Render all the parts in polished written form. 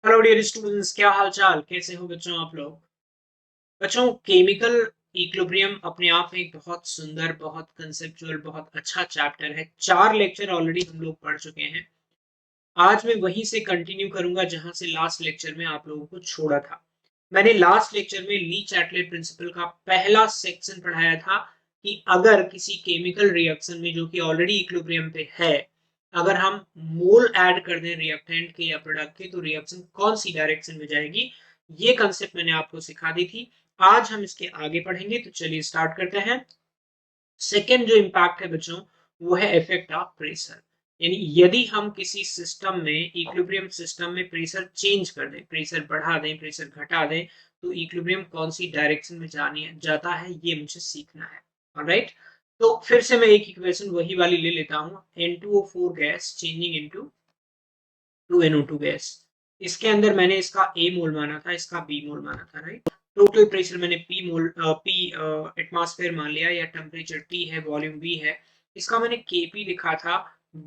Hello dear students, क्या हाल चाल, कैसे हो बच्चों आप लोग। बच्चों, केमिकल इक्विलिब्रियम अपने आप में एक बहुत सुंदर, बहुत कंसेप्चुअल, बहुत अच्छा चैप्टर है। 4 लेक्चर ऑलरेडी हम लोग पढ़ चुके हैं। आज मैं वहीं से कंटिन्यू करूंगा जहां से लास्ट लेक्चर में आप लोगों को छोड़ा था। मैंने लास्ट लेक्चर में ली चैटलेट प्रिंसिपल का पहला सेक्शन पढ़ाया था कि अगर किसी केमिकल रिएक्शन में जो कि ऑलरेडी इक्विलिब्रियम पे है, अगर हम मोल ऐड कर दें रिएक्टेंट के या प्रोडक्ट के, तो रिएक्शन कौन सी डायरेक्शन में जाएगी, ये कंसेप्ट मैंने आपको सिखा दी थी। आज हम इसके आगे पढ़ेंगे, तो चलिए स्टार्ट करते हैं। सेकेंड जो इम्पैक्ट है बच्चों, वो है इफेक्ट ऑफ प्रेशर। यानी यदि हम किसी सिस्टम में, इक्विलिब्रियम सिस्टम में प्रेशर चेंज कर दें, प्रेशर बढ़ा दें, प्रेशर घटा दें, तो इक्विलिब्रियम कौन सी डायरेक्शन में जाने जाता है, ये मुझे सीखना है। ऑलराइट, तो फिर से मैं एक इक्वेशन वही वाली ले लेता हूँ, N2O4 gas changing into 2NO2 gas. इसके अंदर मैंने इसका A मोल माना था, इसका B मोल माना था, राइट। टोटल प्रेशर मैंने P एटमॉस्फेयर मान लिया, या टेम्परेचर T है, वॉल्यूम V है। इसका मैंने Kp लिखा था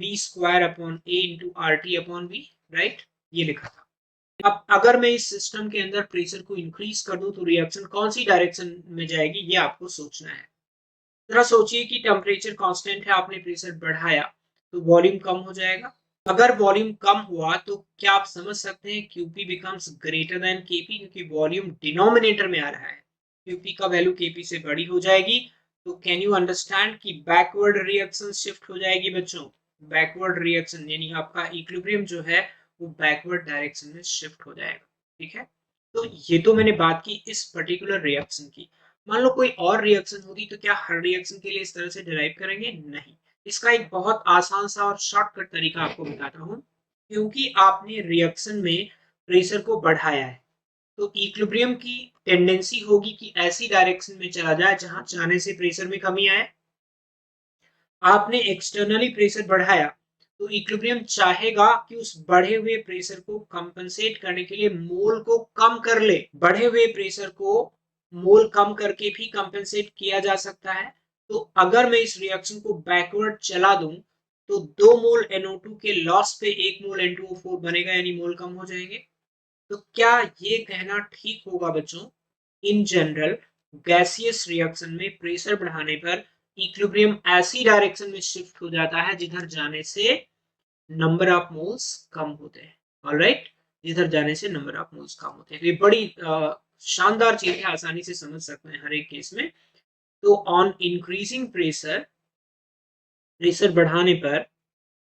B² इंटू RT/V, राइट, ये लिखा था। अब अगर मैं इस सिस्टम के अंदर प्रेशर को इंक्रीज कर दूं, तो रिएक्शन कौन सी डायरेक्शन में जाएगी, ये आपको सोचना है। जरा सोचिए कि टेम्परेचर कांस्टेंट है, आपने प्रेशर बढ़ाया तो वॉल्यूम कम हो जाएगा। अगर वॉल्यूम कम हुआ तो क्या आप समझ सकते हैं QP becomes greater than KP, क्योंकि वॉल्यूम डिनोमिनेटर में आ रहा है, QP का वैल्यू KP से बड़ी हो जाएगी। तो कैन यू अंडरस्टैंड कि बैकवर्ड रिएक्शन शिफ्ट हो जाएगी बच्चों। बैकवर्ड रिएक्शन यानी आपका इक्विलिब्रियम जो है वो बैकवर्ड डायरेक्शन में शिफ्ट हो जाएगा। ठीक है, तो ये तो मैंने बात की इस पर्टिकुलर रिएक्शन की। मान लो कोई और रिएक्शन होती, तो क्या हर रिएक्शन के लिए इस तरह से डिराइव करेंगे? नहीं। इसका एक बहुत आसान सा और शॉर्टकट तरीका आपको बताता हूं। क्योंकि आपने रिएक्शन में प्रेशर को बढ़ाया है, तो इक्विलिब्रियम की टेंडेंसी होगी कि ऐसी डायरेक्शन में चला जाए जहां जाने से प्रेशर में कमी आए। आपने एक्सटर्नली प्रेशर बढ़ाया, तो इक्विलिब्रियम चाहेगा कि उस बढ़े हुए प्रेशर को कंपनसेट करने के लिए मोल को कम कर ले। बढ़े हुए प्रेशर को मोल कम करके भी कंपनसेट किया जा सकता है। तो अगर मैं इस रिएक्शन को बैकवर्ड चला दूं, तो 2 मोल NO2 के लॉस पे 1 मोल N2O4 बनेगा, यानी मोल कम हो जाएंगे। तो क्या ये कहना ठीक होगा बच्चों? इन जनरल गैसियस रिएक्शन में प्रेशर बढ़ाने पर इक्विलिब्रियम ऐसी डायरेक्शन में शिफ्ट हो जाता है जिधर जाने से नंबर ऑफ मोल्स कम होते हैं। ऑलराइट, जिधर जाने से नंबर ऑफ मोल्स कम होते हैं। ये बड़ी शानदार चीज है, आसानी से समझ सकते हैं हर एक केस में। तो ऑन इंक्रीजिंग प्रेशर, प्रेशर बढ़ाने पर,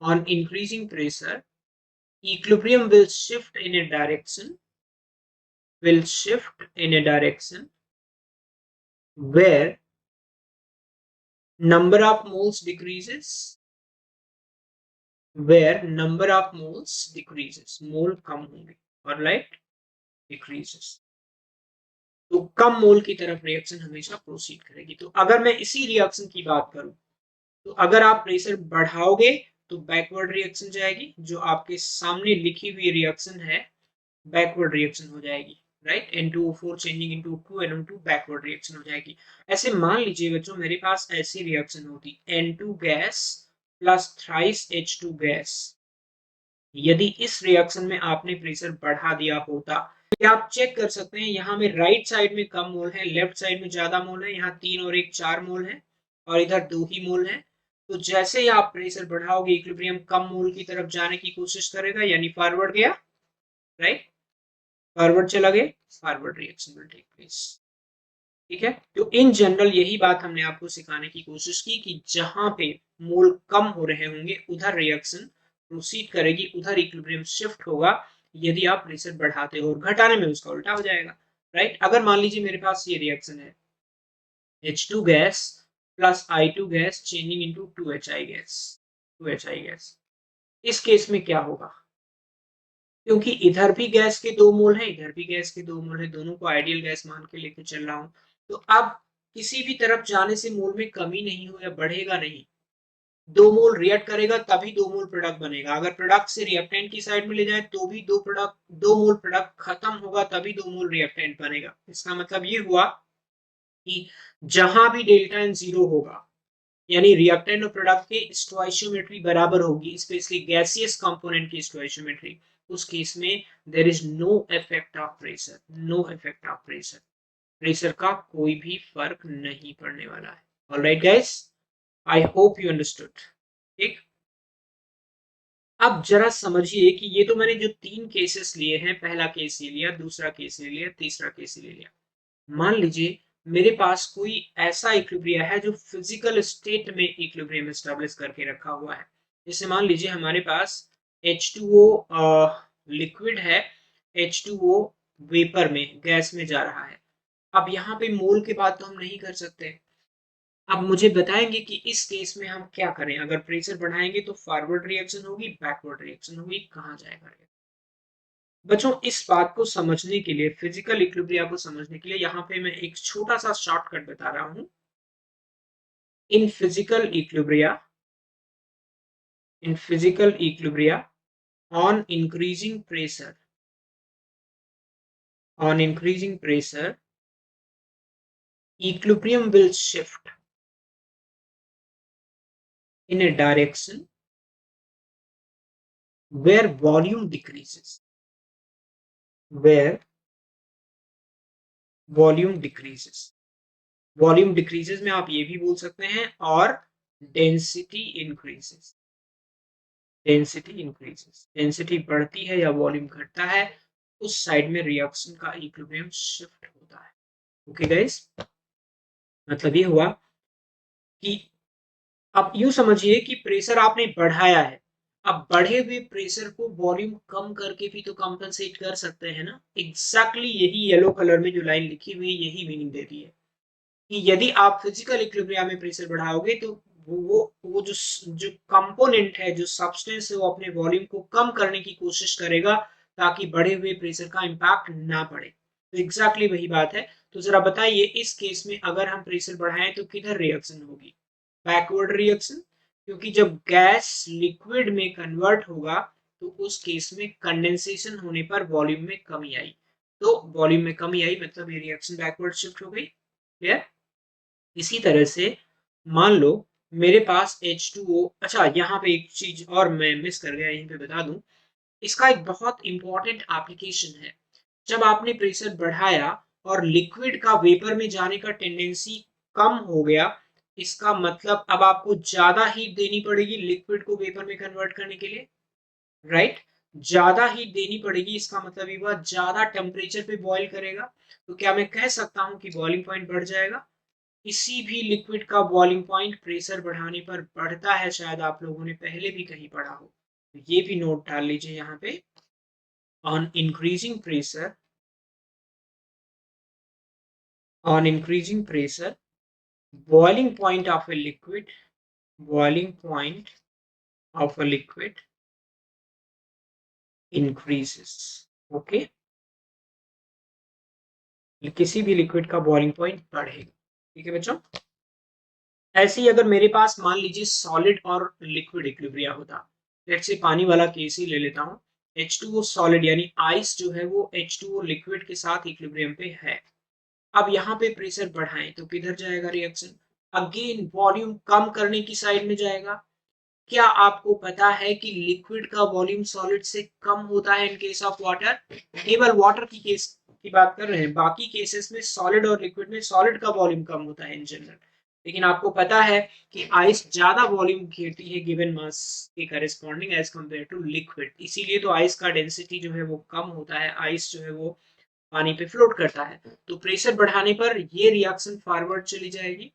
on increasing pressure equilibrium will shift in a direction, will shift in a direction where number of moles decreases, where number of moles decreases, मोल कम होंगे, और लाइट डिक्रीजेस। तो कम मोल की तरफ reaction हमेशा proceed करेगी। तो अगर मैं इसी रिएक्शन की बात करूं, तो अगर आप प्रेशर बढ़ाओगे तो बैकवर्ड रिएक्शन जाएगी, जो आपके सामने लिखी हुई रिएक्शन है बैकवर्ड रिएक्शन हो जाएगी, right. N2O4 changing into 2NO2 backward reaction हो जाएगी। ऐसे मान लीजिए बच्चों, मेरे पास ऐसी रिएक्शन होती N2 gas plus thrice H2 gas. यदि इस रिएक्शन में आपने प्रेशर बढ़ा दिया होता, तो आप चेक कर सकते हैं, यहाँ में राइट साइड में कम मोल है, लेफ्ट साइड में ज्यादा मोल है। यहाँ 3 और 1 4 मोल है, और इधर 2 ही मोल है। तो जैसे ही आप प्रेशर बढ़ाओगे, इक्विलिब्रियम कम मोल की तरफ जाने की कोशिश करेगा, यानी फॉरवर्ड गया, राइट, फॉरवर्ड चला गया, forward reaction will take place. ठीक है, तो इन जनरल यही बात हमने आपको सिखाने की कोशिश की कि जहां पे मोल कम हो रहे होंगे उधर रिएक्शन प्रोसीड करेगी, उधर इक्विलिब्रियम शिफ्ट होगा। यदि आप प्रेशर बढ़ाते हो, और घटाने में उसका उल्टा हो जाएगा, राइट। अगर मान लीजिए मेरे पास ये रिएक्शन है H2 gas plus I2 gas changing into 2HI gas, 2HI gas. इस केस में क्या होगा? क्योंकि इधर भी गैस के 2 मोल है, इधर भी गैस के 2 मोल है, दोनों को आइडियल गैस मान के लेके चल रहा हूं, तो अब किसी भी तरफ जाने से मोल में कमी नहीं हो या बढ़ेगा नहीं। 2 मोल रिएक्ट करेगा तभी 2 मोल प्रोडक्ट बनेगा। अगर प्रोडक्ट से रिएक्टेंट की साइड में ले जाए तो भी 2 मोल प्रोडक्ट खत्म होगा, तभी 2 मोल रिएक्टेंट बनेगा। इसका मतलब ये हुआ कि जहां भी डेल्टा एन 0 होगा, यानी रिएक्टेंट और प्रोडक्ट की स्टोइशियोमेट्री बराबर होगी, स्पेशली गैसियस कंपोनेंट की स्टोइशियोमेट्री, उस केस में there is no effect of pressure, no effect of pressure, pressure का कोई भी फर्क नहीं पड़ने वाला है। Alright guys, I hope you understood. ठीक, अब जरा समझिए कि ये तो मैंने जो 3 केसेस लिए हैं, पहला केस ये लिया, दूसरा केस ले लिया, तीसरा केस ले लिया। मान लीजिए मेरे पास कोई ऐसा इक्विलिब्रियम है जो फिजिकल स्टेट में इक्विलिब्रियम एस्टेब्लिश करके रखा हुआ है। जैसे मान लीजिए हमारे पास H2O लिक्विड है, H2O वेपर में, गैस में जा रहा है। अब यहाँ पे मोल के बात तो हम नहीं कर सकते। अब मुझे बताएंगे कि इस केस में हम क्या करें, अगर प्रेशर बढ़ाएंगे तो फॉरवर्ड रिएक्शन होगी, बैकवर्ड रिएक्शन होगी, कहाँ जाएगा। बच्चों इस बात को समझने के लिए, फिजिकल इक्विलिब्रिया को समझने के लिए यहाँ पे मैं एक छोटा सा शॉर्टकट बता रहा हूं। In physical equilibria, on increasing pressure, equilibrium will shift in a direction where volume decreases, volume decreases में आप ये भी बोल सकते हैं, और डेंसिटी इंक्रीजेस, डेंसिटी बढ़ती है या वॉल्यूम घटता है, उस साइड में रिएक्शन का इक्विलिब्रियम शिफ्ट होता है। ओके गाइस, मतलब ये हुआ कि अब यूं समझिए कि प्रेशर आपने बढ़ाया है, अब बढ़े हुए प्रेशर को वॉल्यूम कम करके भी तो कंपनसेट कर सकते हैं ना। एग्जैक्टली यही येलो कलर में जो लाइन लिखी हुई है यही मीनिंग देती है कि यदि आप फिजिकल इक्विलिब्रियम में प्रेशर बढ़ाओगे तो वो जो कंपोनेंट है, जो सब्सटेंस है, वो अपने वॉल्यूम को कम करने की कोशिश करेगा ताकि बढ़े हुए प्रेशर का इंपैक्ट ना पड़े। तो एग्जैक्टली वही बात है। तो जरा बताइए इस केस में अगर हम प्रेशर बढ़ाएं तो किधर रिएक्शन होगी, बैकवर्ड रिएक्शन, क्योंकि जब गैस लिक्विड में कन्वर्ट होगा तो उस केस में कंडेंसेशन होने पर वॉल्यूम में कमी आई, तो वॉल्यूम में कमी आई मतलब ये रिएक्शन बैकवर्ड शिफ्ट हो गई। क्लियर। इसी तरह से मान लो मेरे पास H2O, अच्छा यहाँ पे एक चीज और मैं मिस कर गया, यहीं पे बता दूं, इसका एक बहुत इंपॉर्टेंट एप्लीकेशन है। जब आपने प्रेशर बढ़ाया और लिक्विड का वेपर में जाने का टेंडेंसी कम हो गया, इसका मतलब अब आपको ज्यादा हीट देनी पड़ेगी लिक्विड को वेपर में कन्वर्ट करने के लिए, राइट। ज्यादा हीट देनी पड़ेगी, इसका मतलब ये हुआ ज्यादा टेम्परेचर पे बॉईल करेगा। तो क्या मैं कह सकता हूं कि बॉइलिंग पॉइंट बढ़ जाएगा। किसी भी लिक्विड का बॉइलिंग पॉइंट प्रेशर बढ़ाने पर बढ़ता है, शायद आप लोगों ने पहले भी कहीं पढ़ा हो, तो ये भी नोट डाल लीजिए यहाँ पे। On increasing pressure boiling point of a liquid, increases. Okay, किसी भी लिक्विड का बॉइलिंग पॉइंट बढ़ेगा। ठीक है बच्चों। ऐसे ही अगर मेरे पास मान लीजिए सॉलिड और लिक्विड इक्विलिब्रियम होता, लेट्स से पानी वाला केस ही ले लेता हूँ, H2O सॉलिड यानी आइस जो है वो H2O लिक्विड के साथ इक्विलिब्रियम पे है। अब यहाँ पे प्रेशर बढ़ाएं तो किधर जाएगा रिएक्शन, अगेन वॉल्यूम कम करने की साइड में जाएगा। क्या आपको पता है कि लिक्विड का वॉल्यूम सॉलिड से कम होता है इन केस ऑफ वाटर, केवल वाटर की केस की बात कर रहे हैं, बाकी केसेस में सॉलिड और लिक्विड में सॉलिड का वॉल्यूम कम होता है इन जनरल। लेकिन आपको पता है कि आइस ज्यादा वॉल्यूम घेरती है गिवन मास के corresponding as compare to liquid, इसीलिए तो आइस का डेंसिटी जो है वो कम होता है, आइस जो है वो पानी पे फ्लोट करता है। तो प्रेशर बढ़ाने पर ये रिएक्शन फॉरवर्ड चली जाएगी,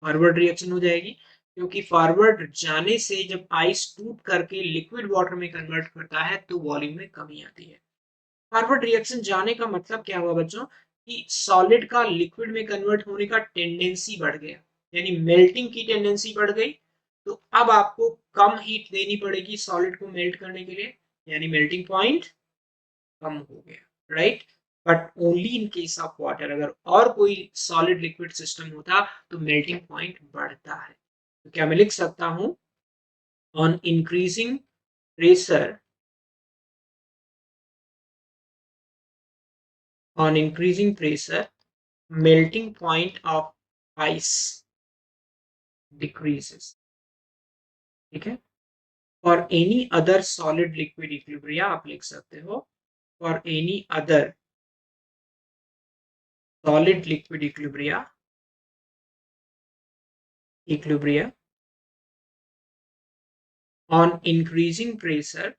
फॉरवर्ड रिएक्शन हो जाएगी, क्योंकि फॉरवर्ड जाने से जब आइस टूट करके लिक्विड वाटर में कन्वर्ट करता है तो वॉल्यूम में कमी आती है। फॉरवर्ड रिएक्शन जाने का मतलब क्या हुआ बच्चों, कि सॉलिड का लिक्विड में कन्वर्ट होने का टेंडेंसी बढ़ गया, यानी मेल्टिंग की टेंडेंसी बढ़ गई। तो अब आपको कम हीट देनी पड़ेगी सॉलिड को मेल्ट करने के लिए, यानी मेल्टिंग पॉइंट कम हो गया, right. But only in case of water, अगर और कोई सॉलिड लिक्विड सिस्टम होता तो मेल्टिंग पॉइंट बढ़ता है। तो क्या मैं लिख सकता हूं, on increasing pressure, melting point of ice decreases. ठीक है, for any other solid liquid equilibria आप लिख सकते हो for any other solid liquid equilibria on increasing pressure,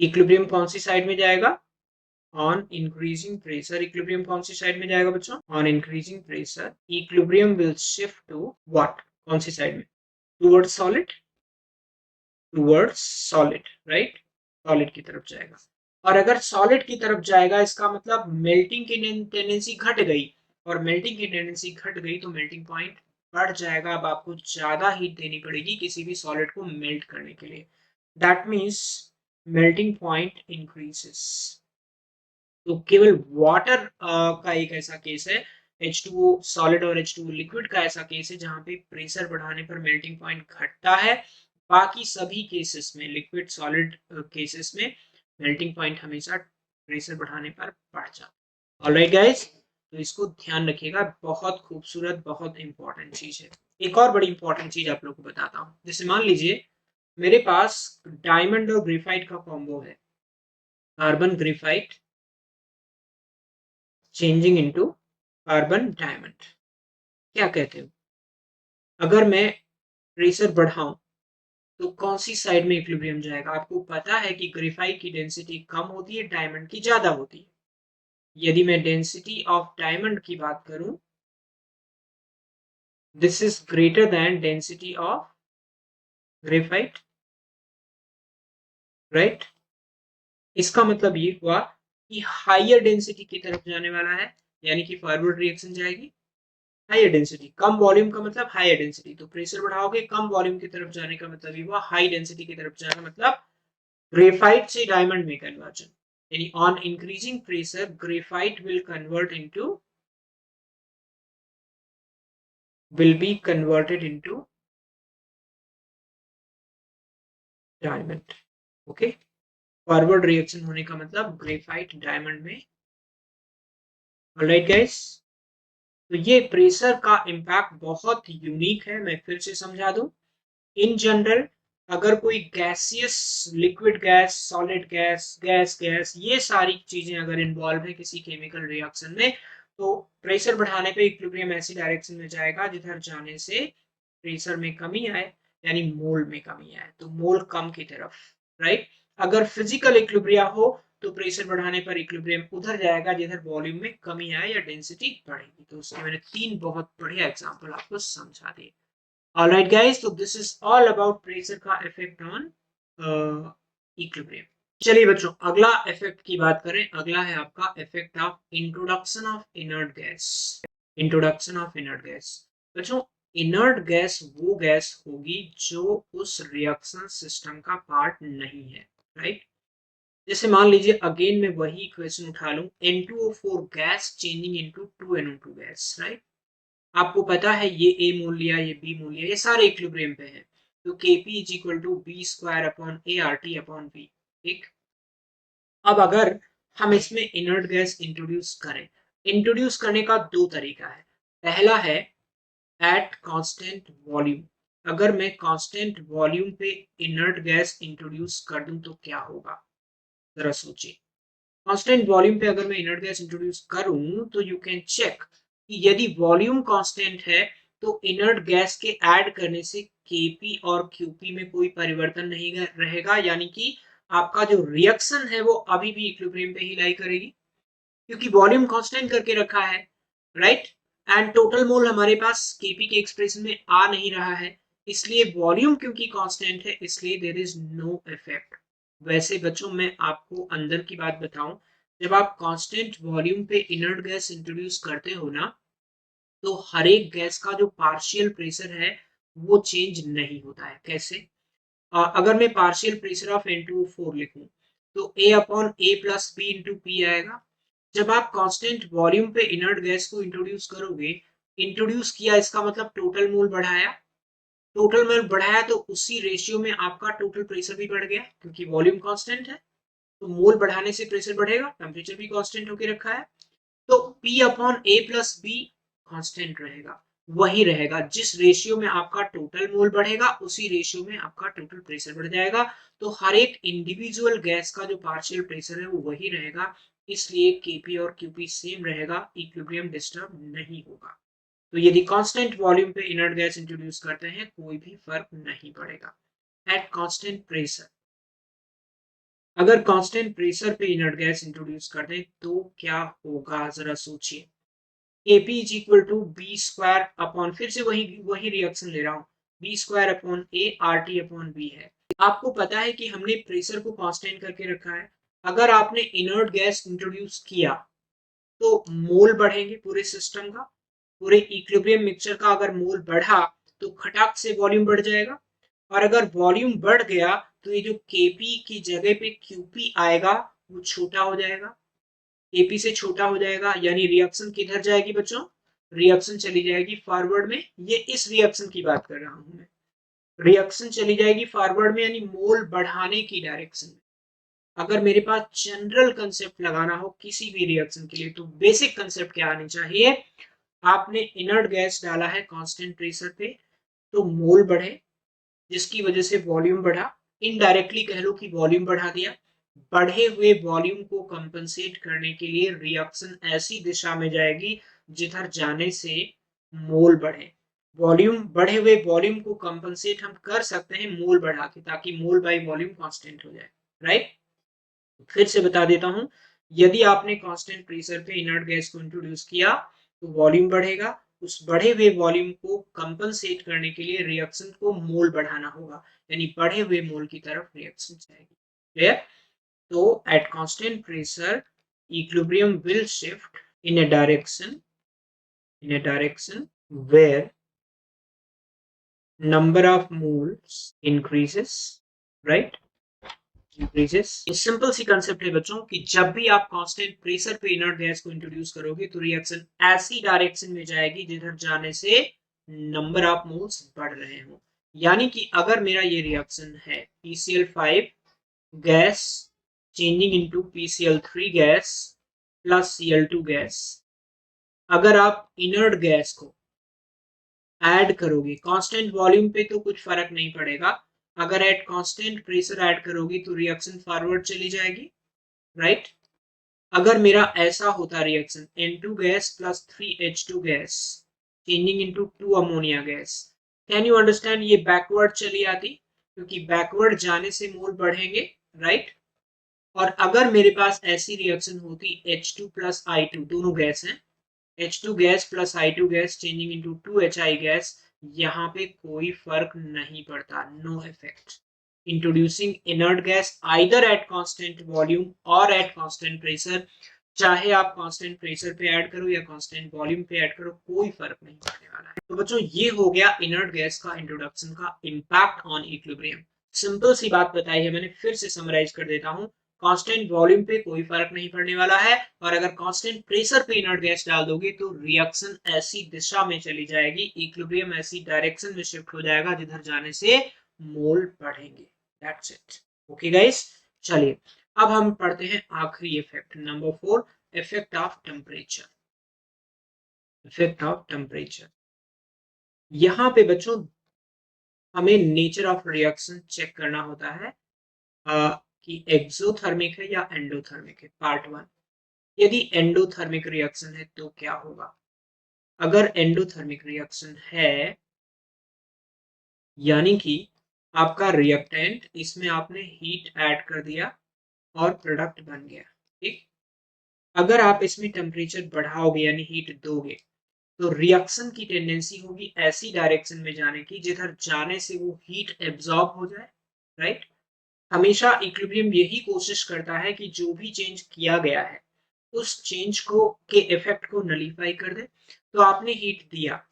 equilibrium कौन सी साइड में जाएगा, ऑन इंक्रीजिंग प्रेशर, इक्विलिब्रियम कौन सी साइड में जाएगा बच्चों, on increasing pressure equilibrium will shift to what, कौन सी साइड में, towards solid, towards solid, right, solid की तरफ जाएगा। और अगर सॉलिड की तरफ जाएगा इसका मतलब मेल्टिंग की टेंडेंसी घट गई, और मेल्टिंग की टेंडेंसी घट गई तो मेल्टिंग पॉइंट बढ़ जाएगा। अब आपको ज्यादा हीट देनी पड़ेगी किसी भी सॉलिड को मेल्ट करने के लिए, that means melting point increases. तो केवल वाटर का एक ऐसा केस है, H2O सॉलिड और H2O लिक्विड का ऐसा केस है जहां पे प्रेशर बढ़ाने पर मेल्टिंग पॉइंट घटता है। बाकी सभी केसेस में, लिक्विड सॉलिड केसेस में मेल्टिंग पॉइंट हमेशा प्रेशर बढ़ाने पर बढ़ जाता है। ऑलराइट गाइस, तो इसको ध्यान रखिएगा, बहुत खूबसूरत, बहुत इंपॉर्टेंट चीज है। एक और बड़ी इंपॉर्टेंट चीज आप लोग को बताता हूँ। जैसे मान लीजिए मेरे पास डायमंड और ग्रेफाइट का कॉम्बो है, carbon graphite changing into carbon diamond. क्या कहते हो, अगर मैं प्रेशर बढ़ाऊं तो कौन सी साइड में इक्विलिब्रियम जाएगा? आपको पता है कि ग्रेफाइट की डेंसिटी कम होती है, डायमंड की ज्यादा होती है। यदि मैं डेंसिटी ऑफ डायमंड की बात करूं, this is greater than density of graphite, right. इसका मतलब ये हुआ कि हाइयर डेंसिटी की तरफ जाने वाला है, यानी कि फॉरवर्ड रिएक्शन जाएगी हाइयर डेंसिटी। कम वॉल्यूम का मतलब हाइयर डेंसिटी, तो प्रेशर बढ़ाओगे कम वॉल्यूम की तरफ जाने का मतलब ये हुआ हाई डेंसिटी की तरफ जाना, मतलब ग्रेफाइट से डायमंड में कन्वर्जन। यानी on increasing pressure graphite will be converted into diamond। Okay, forward reaction होने का मतलब ग्रेफाइट डायमंड में। ऑलराइट गाइस, तो ये प्रेशर का इम्पैक्ट बहुत यूनिक है। मैं फिर से समझा दूं, इन जनरल अगर कोई gaseous, liquid gas, solid gas, gas ये सारी चीजें अगर इन्वॉल्व है किसी केमिकल रिएक्शन में, तो प्रेशर बढ़ाने पे इक्विलिब्रियम ऐसी डायरेक्शन में जाएगा जिधर जाने से प्रेशर में कमी आए, यानी मोल में कमी आए, तो मोल कम की तरफ, राइट। अगर फिजिकल इक्विलिब्रिया हो तो प्रेशर बढ़ाने पर इक्विलिब्रियम उधर जाएगा जिधर वॉल्यूम में कमी आए या डेंसिटी बढ़ेगी। तो उसके मैंने 3 बहुत बढ़िया एग्जांपल आपको समझा दिए। Alright guys, so this is all about pressure का effect on equilibrium। चलिए बच्चों, अगला इफेक्ट की बात करें। अगला है आपका effect of introduction of inert gas. Introduction of inert gas बच्चों, इनर्ट गैस वो गैस होगी जो उस रिएक्शन सिस्टम का पार्ट नहीं है, राइट। जैसे मान लीजिए अगेन मैं वही इक्वेशन उठा लूं, N2O4 gas changing into 2NO2 gas, right. आपको पता है ये ए मोल लिया, ये बी मोल लिया, ये सारे इक्विलिब्रियम पे है, तो Kp is equal to B square upon A R T upon V. ठीक, अब अगर हम इसमें इनर्ट गैस इंट्रोड्यूस करें, इंट्रोड्यूस करने का 2 तरीका है। पहला है एट कांस्टेंट वॉल्यूम। अगर मैं कांस्टेंट वॉल्यूम पे इनर्ट गैस इंट्रोड्यूस कर दूं तो क्या होगा, जरा सोचिए। कांस्टेंट वॉल्यूम पे अगर मैं इनर्ट गैस इंट्रोड्यूस करूं तो यू कैन चेक कि यदि वॉल्यूम कांस्टेंट है तो इनर्ट गैस के ऐड करने से Kp और Qp में कोई परिवर्तन नहीं रहेगा, यानी कि आपका जो रिएक्शन है वो अभी भी इक्विलिब्रियम पे ही लाई करेगी, क्योंकि वॉल्यूम कांस्टेंट करके रखा है, राइट। एंड टोटल मोल हमारे पास Kp के एक्सप्रेशन में आ नहीं रहा है, इसलिए वॉल्यूम क्योंकि कांस्टेंट है इसलिए देयर इज नो इफेक्ट। वैसे बच्चों मैं आपको अंदर की बात बताऊं, जब आप कांस्टेंट वॉल्यूम पे इनर्ट गैस इंट्रोड्यूस करते हो ना, तो हर एक गैस का जो पार्शियल प्रेशर है वो चेंज नहीं होता है। कैसे? अगर मैं पार्शियल प्रेशर ऑफ N2O4 लिखूं तो A upon A plus B into P आएगा। जब आप कांस्टेंट वॉल्यूम पे इनर्ट गैस को इंट्रोड्यूस करोगे, इंट्रोड्यूस किया इसका मतलब टोटल मोल बढ़ाया, टोटल मोल बढ़ाया तो उसी रेशियो में आपका टोटल प्रेशर भी बढ़ गया, क्योंकि वॉल्यूम कांस्टेंट है तो मोल बढ़ाने से प्रेशर बढ़ेगा, टेम्परेचर भी कांस्टेंट होके रखा है, तो P upon A plus be constant रहेगा। वही रहेगा। जिस रेशियो में आपका टोटल मोल बढ़ेगा उसी रेशियो में आपका टोटल प्रेशर बढ़ जाएगा। तो हर एक इंडिविजुअल गैस का जो पार्शियल प्रेशर है वो वही रहेगा, इसलिए केपी और क्यूपी सेम रहेगा, इक्विलिब्रियम डिस्टर्ब नहीं होगा। तो यदि कांस्टेंट वॉल्यूम पे इनर्ट गैस इंट्रोड्यूस करते हैं कोई भी फर्क नहीं पड़ेगा। एट कांस्टेंट प्रेशर, अगर कांस्टेंट प्रेशर पे इनर्ट गैस इंट्रोड्यूस कर दें तो क्या होगा जरा सोचिए। Kp is equal to B square upon, फिर से वही वही रिएक्शन ले रहा हूं, B square upon A R T upon B है। आपको पता है कि हमने प्रेशर को कांस्टेंट करके रखा है। अगर आपने इनर्ट गैस इंट्रोड्यूस किया तो मोल बढ़ेंगे पूरे सिस्टम का, पूरे इक्विलिब्रियम मिक्सचर का अगर मोल बढ़ा तो खटाक से वॉल्यूम बढ़ जाएगा। और अगर वॉल्यूम बढ़ गया तो ये जो Kp की जगह पे Qp आएगा वो छोटा हो जाएगा, Kp से छोटा हो जाएगा, यानी रिएक्शन किधर जाएगी बच्चों, रिएक्शन चली जाएगी फॉरवर्ड में। ये इस रिएक्शन की बात कर रहा हूं मैं, रिएक्शन चली जाएगी फॉरवर्ड में यानी मोल बढ़ाने की डायरेक्शन में। अगर मेरे पास जनरल कंसेप्ट लगाना हो किसी भी रिएक्शन के लिए तो बेसिक कंसेप्ट क्या आनी चाहिए, आपने इनर्ट गैस डाला है कांस्टेंट प्रेशर पे तो मोल बढ़े जिसकी वजह से वॉल्यूम बढ़ा, इनडायरेक्टली कह लो कि वॉल्यूम बढ़ा दिया। बढ़े हुए वॉल्यूम को कंपनसेट करने के लिए रिएक्शन ऐसी दिशा में जाएगी जिधर जाने से मोल बढ़े। वॉल्यूम, बढ़े हुए वॉल्यूम को कंपनसेट हम कर सकते हैं मोल बढ़ा के, ताकि मोल बाय वॉल्यूम कांस्टेंट हो जाए, राइट। फिर से बता देता हूं, यदि आपने कांस्टेंट प्रेशर पे इनर्ट गैस को इंट्रोड्यूस किया तो वॉल्यूम बढ़ेगा, उस बढ़े हुए वॉल्यूम को कंपनसेट करने के लिए रिएक्शन को मोल बढ़ाना होगा, यानी बढ़े हुए मोल की तरफ रिएक्शन जाएगी। क्लियर। तो eight constant pressure equilibrium will shift in a direction where number of moles increases, right, increases। Simple सी कंसेप्ट है बच्चों कि जब भी आप कांस्टेंट प्रेशर पे इनर्ट गैस को इंट्रोड्यूस करोगे तो रिएक्शन ऐसी डायरेक्शन में जाएगी जिधर जाने से नंबर ऑफ मोल्स बढ़ रहे हो। यानी कि अगर मेरा ये रिएक्शन है PCl5 gas changing into PCl3 gas plus Cl2 gas, अगर आप इनर्ट गैस को ऐड करोगे कांस्टेंट वॉल्यूम पे तो कुछ फर्क नहीं पड़ेगा, अगर एट कांस्टेंट प्रेशर ऐड करोगे तो रिएक्शन फॉरवर्ड चली जाएगी, राइट। अगर मेरा ऐसा होता reaction N2 gas plus 3H2 gas changing into 2 ammonia gas, can you understand, ये बैकवर्ड चली आती क्योंकि बैकवर्ड जाने से मोल बढ़ेंगे, राइट। और अगर मेरे पास ऐसी रिएक्शन होती H2 प्लस I2, दोनों गैस हैं, H2 gas plus I2 gas changing into 2HI gas, यहाँ पे कोई फर्क नहीं पड़ता, no effect. Introducing inert gas either at constant volume और एट कांस्टेंट प्रेशर, चाहे आप कांस्टेंट प्रेशर पे ऐड करो या कांस्टेंट वॉल्यूम पे ऐड करो, कोई फर्क नहीं पड़ने वाला है। तो बच्चों ये हो गया इनर्ट गैस का इंट्रोडक्शन का इंपैक्ट ऑन इक्विलिब्रियम। सिंपल सी बात बताई है मैंने, फिर से समराइज कर देता हूं, कांस्टेंट वॉल्यूम पे कोई फर्क नहीं पड़ने वाला है, और अगर कांस्टेंट प्रेशर पे इनर्ट गैस डाल दोगे तो रिएक्शन ऐसी दिशा में चली जाएगी, इक्विलिब्रियम ऐसी डायरेक्शन में शिफ्ट हो जाएगा जिधर जाने से मोल बढ़ेंगे। That's it. ओके गाइस, चलिए अब हम पढ़ते हैं आखिरी effect, number 4, effect of temperature. Effect of temperature, यहाँ पे बच्चों हमें नेचर ऑफ रिएक्शन चेक करना होता है कि एक्सोथर्मिक है या एंडोथर्मिक है। पार्ट 1, यदि एंडोथर्मिक रिएक्शन है तो क्या होगा। अगर एंडोथर्मिक रिएक्शन है यानी कि आपका रिएक्टेंट, इसमें आपने हीट ऐड कर दिया और प्रोडक्ट बन गया, ठीक। अगर आप इसमें टेम्परेचर बढ़ाओगे यानी हीट दोगे तो रिएक्शन की टेंडेंसी होगी ऐसी डायरेक्शन में जाने की जिधर जाने से वो हीट एब्जॉर्ब हो जाए, राइट। हमेशा इक्विलिब्रियम यही कोशिश करता है कि जो भी चेंज किया गया है उस चेंज को के इफेक्ट को नलीफाई कर दे। तो आपने हीट दिया,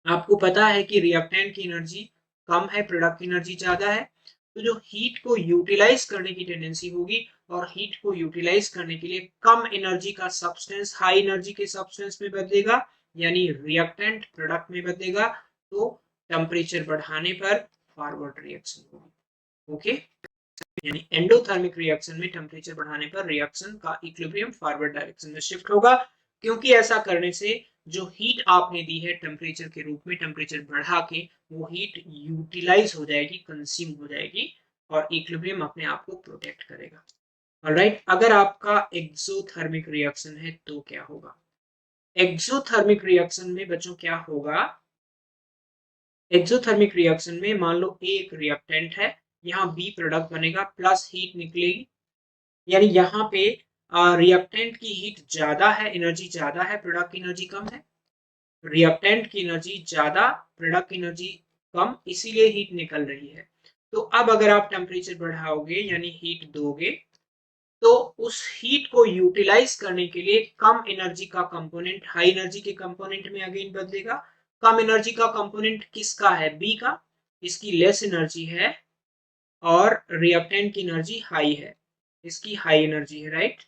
आपको पता है कि रिएक्टेंट की एनर्जी कम है, प्रोडक्ट की एनर्जी ज्यादा है, तो जो हीट को यूटिलाइज करने की टेंडेंसी होगी, और हीट को यूटिलाइज करने के लिए कम एनर्जी का सब्सटेंस हाई एनर्जी के सब्सटेंस में बदलेगा, यानी रिएक्टेंट प्रोडक्ट में बदलेगा, तो टेम्परेचर बढ़ाने पर फॉरवर्ड रिएक्शन होगी। ओके, यानी एंडोथर्मिक रिएक्शन में टेम्परेचर बढ़ाने पर रिएक्शन का इक्विलिब्रियम फॉरवर्ड डायरेक्शन में शिफ्ट होगा, क्योंकि ऐसा करने से जो हीट आपने दी है टेम्परेचर के रूप में, टेम्परेचर बढ़ा के वो हीट यूटिलाइज हो जाएगी, कंज्यूम हो जाएगी और इक्विलिब्रियम अपने आप को प्रोटेक्ट करेगा। ऑलराइट, अगर आपका एक्सोथर्मिक रिएक्शन है तो क्या होगा? एक्सोथर्मिक रिएक्शन में बच्चों क्या होगा? एक्सोथर्मिक रिएक्शन में मान लो एक रिएक्टेंट है, यहाँ बी प्रोडक्ट बनेगा प्लस हीट निकलेगी, यानी यहाँ पे रिएक्टेंट की हीट ज्यादा है, एनर्जी ज्यादा है, प्रोडक्ट की एनर्जी कम है। रिएक्टेंट की एनर्जी ज्यादा, प्रोडक्ट की एनर्जी कम, इसीलिए हीट निकल रही है। तो अब अगर आप टेम्परेचर बढ़ाओगे यानी हीट दोगे, तो उस हीट को यूटिलाइज करने के लिए कम एनर्जी का कंपोनेंट हाई एनर्जी के कंपोनेंट में अगेन बदलेगा। कम एनर्जी का कंपोनेंट किसका है? बी का, इसकी लेस एनर्जी है और रिएक्टेंट की एनर्जी हाई है, इसकी हाई एनर्जी है, राइट।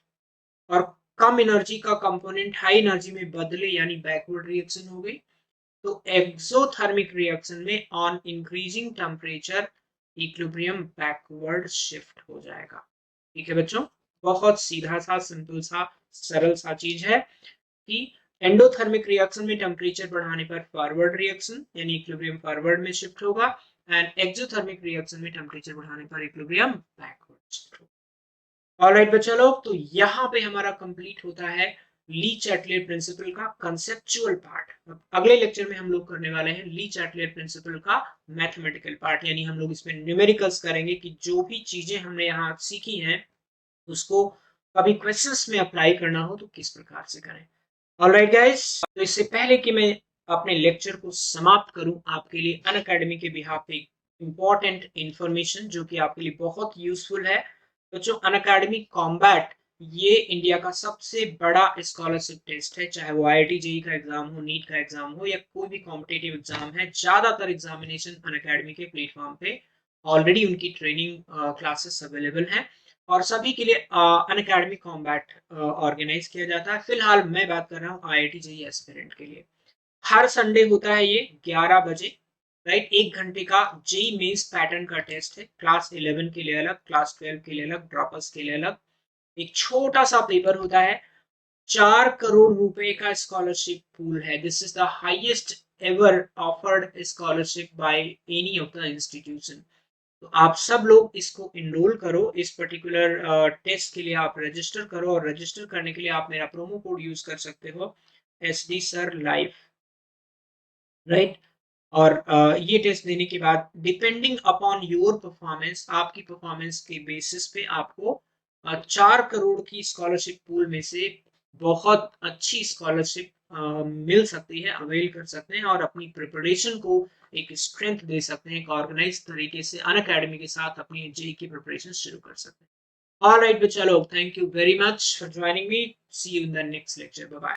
और कम एनर्जी का कंपोनेंट हाई एनर्जी में बदले यानी बैकवर्ड रिएक्शन हो गई। तो एक्सोथर्मिक रिएक्शन में on increasing temperature equilibrium backward shift हो जाएगा। ठीक है बच्चों, बहुत सीधा सा, सिंपल सा, सरल सा चीज है कि एंडोथर्मिक रिएक्शन में टेम्परेचर बढ़ाने पर फॉरवर्ड रिएक्शन यानी इक्विलिब्रियम फॉरवर्ड में शिफ्ट होगा एंड एक्सोथर्मिक रिएक्शन में टेम्परेचर बढ़ाने पर इक्विलिब्रियम बैकवर्ड शिफ्ट होगा। ऑलराइट बच्चा लोग, तो यहाँ पे हमारा कंप्लीट होता है ली चैटलियर प्रिंसिपल का कंसेप्चुअल पार्ट। अब अगले लेक्चर में हम लोग करने वाले हैं ली चैटलियर प्रिंसिपल का मैथमेटिकल पार्ट, यानी हम लोग इसमें न्यूमेरिकल्स करेंगे कि जो भी चीजें हमने यहाँ सीखी हैं उसको कभी क्वेश्चंस में अप्लाई करना हो तो किस प्रकार से करें। ऑलराइट गाइस, तो इससे पहले कि मैं अपने लेक्चर को समाप्त करूं, आपके लिए अनअकैडमी के बिहाफ पे इंपॉर्टेंट इंफॉर्मेशन जो कि आपके लिए बहुत यूजफुल है। बच्चों, अनअकैडमी कॉम्बैट ये इंडिया का सबसे बड़ा स्कॉलरशिप टेस्ट है, चाहे वो IIT JEE का एग्जाम हो, नीट का एग्जाम हो या कोई भी कॉम्पिटेटिव एग्जाम है। ज्यादातर एग्जामिनेशन अनअकैडमी के प्लेटफॉर्म पे ऑलरेडी उनकी ट्रेनिंग क्लासेस अवेलेबल हैं और सभी के लिए अनअकैडमी कॉम्बैट ऑर्गेनाइज किया जाता है। फिलहाल मैं बात कर रहा हूँ IIT JEE एस्पिरेंट के लिए। हर संडे होता है ये 11 बजे, राइट। 1 घंटे का JEE मेंस पैटर्न का टेस्ट है। क्लास 11 के लिए अलग, क्लास 12 के लिए अलग, ड्रॉपर्स के लिए अलग। एक छोटा सा पेपर होता है। 4 करोड़ रुपए का स्कॉलरशिप पूल है। This is the highest ever offered scholarship by any of the institution. तो आप सब लोग इसको इनरोल करो, इस पर्टिकुलर टेस्ट के लिए आप रजिस्टर करो और रजिस्टर करने के लिए आप मेरा प्रोमो कोड यूज कर सकते हो SD Sir Live, राइट। और ये टेस्ट देने के बाद डिपेंडिंग अपॉन योर परफॉर्मेंस, आपकी परफॉर्मेंस के बेसिस पे आपको 4 करोड़ की स्कॉलरशिप पूल में से बहुत अच्छी स्कॉलरशिप मिल सकती है, अवेल कर सकते हैं और अपनी प्रिपरेशन को एक स्ट्रेंथ दे सकते हैं, एक ऑर्गेनाइज तरीके से अनअकैडमी के साथ अपनी JEE की प्रिपरेशन शुरू कर सकते हैं। ऑलराइट बच्चा लोग, thank you very much for joining me, see you in the next lecture, bye bye.